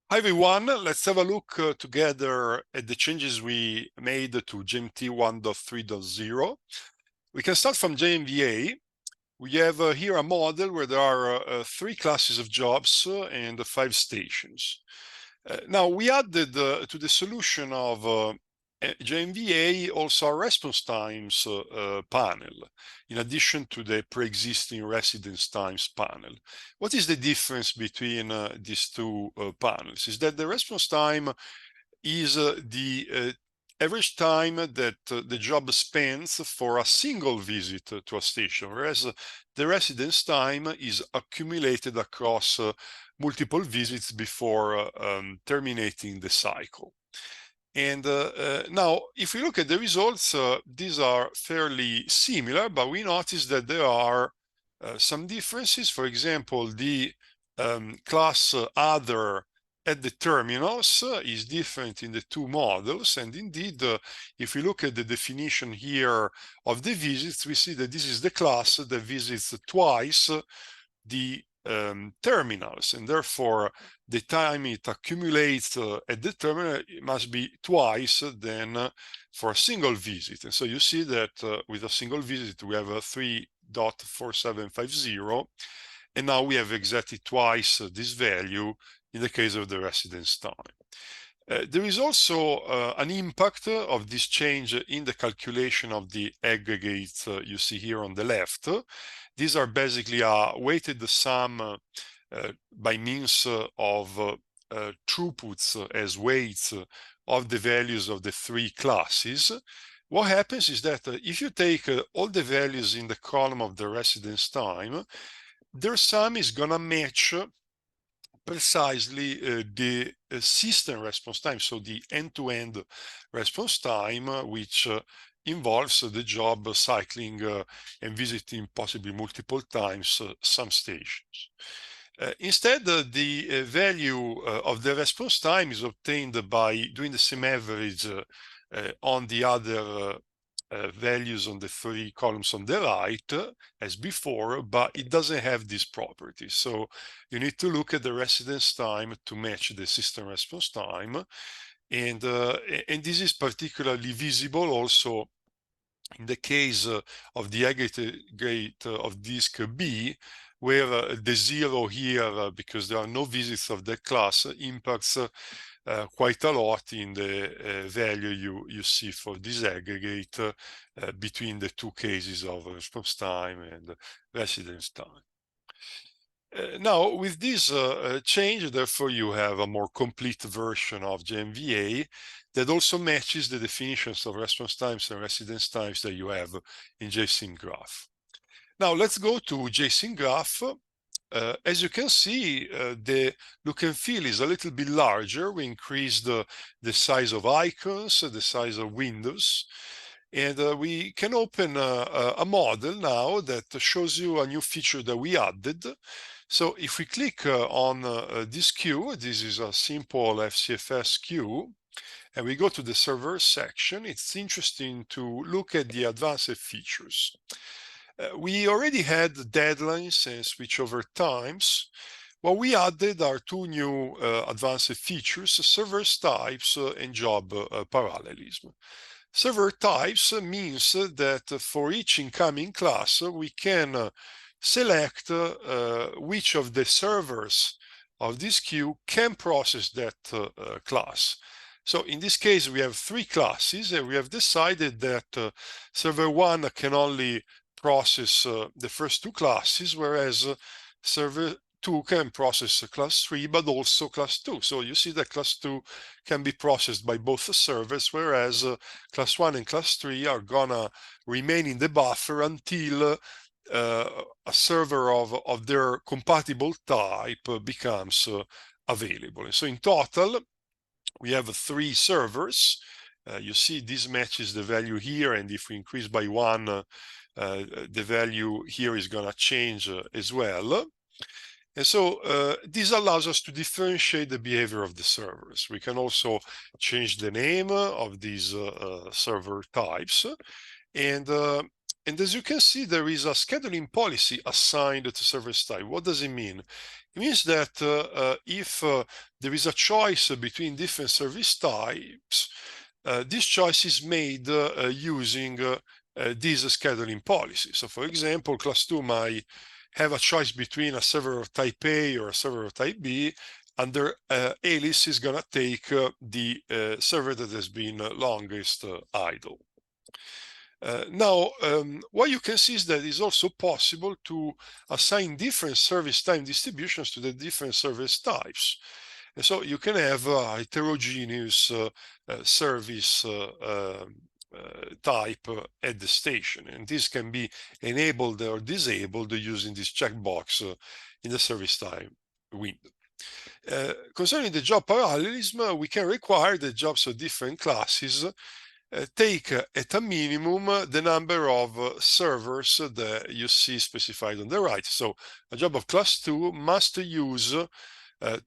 Hi everyone, let's have a look together at the changes we made to JMT 1.3.0. We can start from JMVA. We have here a model where there are 3 classes of jobs and 5 stations. Now we added to the solution of JMVA also a response times panel, in addition to the pre-existing residence times panel. What is the difference between these two panels? Is that the response time is the average time that the job spends for a single visit to a station, whereas the residence time is accumulated across multiple visits before terminating the cycle. And now, if we look at the results, these are fairly similar, but we notice that there are some differences. For example, the class other at the terminals is different in the two models. And indeed, if we look at the definition here of the visits, we see that this is the class that visits twice the terminals, and therefore the time it accumulates at the terminal must be twice than for a single visit. And so you see that with a single visit we have a 3.4750, and now we have exactly twice this value in the case of the residence time. There is also an impact of this change in the calculation of the aggregates you see here on the left. These are basically a weighted sum by means of throughputs as weights of the values of the 3 classes. What happens is that if you take all the values in the column of the residence time, their sum is going to match precisely the system response time, so the end-to-end response time, which involves the job cycling and visiting possibly multiple times some stations. Instead, the value of the response time is obtained by doing the same average on the other values on the 3 columns on the right as before, but it doesn't have these properties. So you need to look at the residence time to match the system response time. And this is particularly visible also in the case of the aggregate of disk B, where the 0 here, because there are no visits of that class, impacts quite a lot in the value you see for this aggregate between the 2 cases of response time and residence time. Now, with this change, therefore, you have a more complete version of JMVA that also matches the definitions of response times and residence times that you have in JSON graph. Now, let's go to JSON graph. As you can see, the look and feel is a little bit larger. We increased the size of icons, the size of windows, and we can open a model now that shows you a new feature that we added. So if we click on this queue, this is a simple FCFS queue, and we go to the server section, it's interesting to look at the advanced features. We already had deadlines and switchover times. What we added are 2 new advanced features, server types and job parallelism. Server types means that for each incoming class, we can select which of the servers of this queue can process that class. So in this case, we have 3 classes, and we have decided that server 1 can only process the first 2 classes, whereas server 2 can process class 3, but also class 2. So you see that class 2 can be processed by both servers, whereas class 1 and class 3 are gonna remain in the buffer until a server of their compatible type becomes available. And so in total, we have 3 servers. You see this matches the value here, and if we increase by 1, the value here is going to change as well. And so this allows us to differentiate the behavior of the servers. We can also change the name of these server types. And And as you can see, there is a scheduling policy assigned to service type. What does it mean? It means that if there is a choice between different service types, this choice is made using this scheduling policy. So for example, class 2 might have a choice between a server of type A or a server of type B. Under Alice is going to take the server that has been longest idle. Now, what you can see is that it's also possible to assign different service time distributions to the different service types. And so you can have a heterogeneous service type at the station. And this can be enabled or disabled using this checkbox in the service time window. Concerning the job parallelism, we can require that jobs of different classes take at a minimum the number of servers that you see specified on the right. So a job of class 2 must use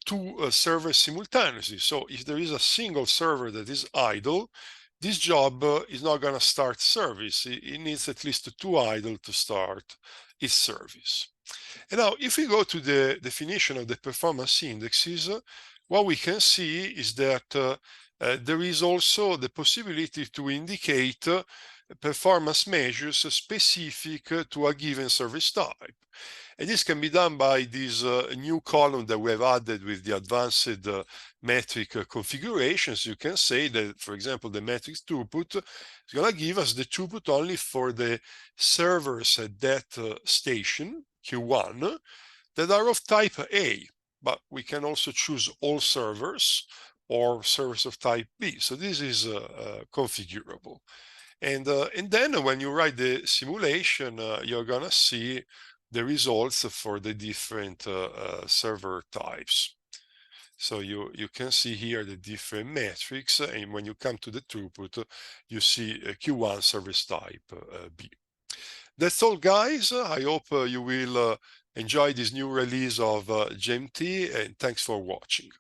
two servers simultaneously. So if there is a single server that is idle, this job is not going to start service. It needs at least two idle to start its service. And now, if we go to the definition of the performance indexes, what we can see is that there is also the possibility to indicate performance measures specific to a given service type. And this can be done by this new column that we have added with the advanced metric configurations. You can say that, for example, the metric throughput is going to give us the throughput only for the servers at that station, Q1, that are of type A, but we can also choose all servers or servers of type B. So this is configurable. And then when you write the simulation, you're going to see the results for the different server types. So you can see here the different metrics, and when you come to the throughput, you see Q1 service type B. That's all, guys. I hope you will enjoy this new release of JMT, and thanks for watching.